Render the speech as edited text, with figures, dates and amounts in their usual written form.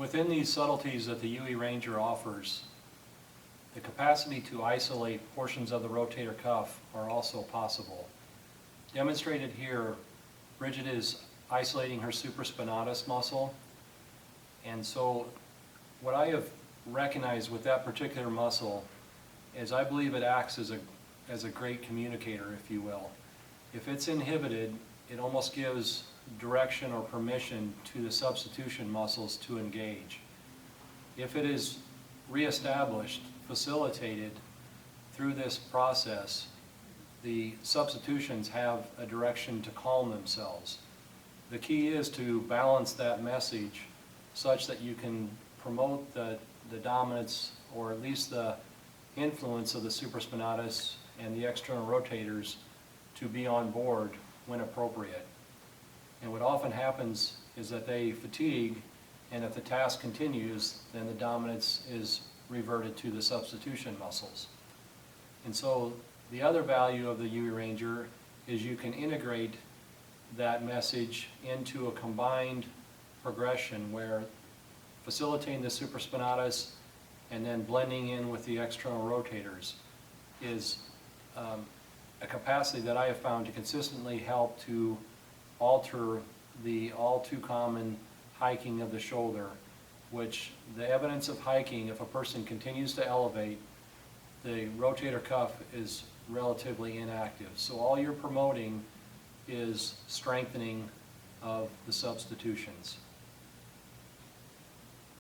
Within these subtleties that the UE Ranger offers, the capacity to isolate portions of the rotator cuff are also possible. Demonstrated here, Bridget is isolating her supraspinatus muscle, and so what I have recognized with that particular muscle is I believe it acts as a great communicator, if you will. If it's inhibited, it almost gives direction or permission to the substitution muscles to engage. If it is reestablished, facilitated through this process, the substitutions have a direction to calm themselves. The key is to balance that message such that you can promote the dominance, or at least the influence of the supraspinatus and the external rotators to be on board when appropriate. And what often happens is that they fatigue, and if the task continues, then the dominance is reverted to the substitution muscles. And so the other value of the UE Ranger is you can integrate that message into a combined progression where facilitating the supraspinatus and then blending in with the external rotators is a capacity that I have found to consistently help to alter the all too common hiking of the shoulder, which the evidence of hiking, if a person continues to elevate, the rotator cuff is relatively inactive. So all you're promoting is strengthening of the substitutions.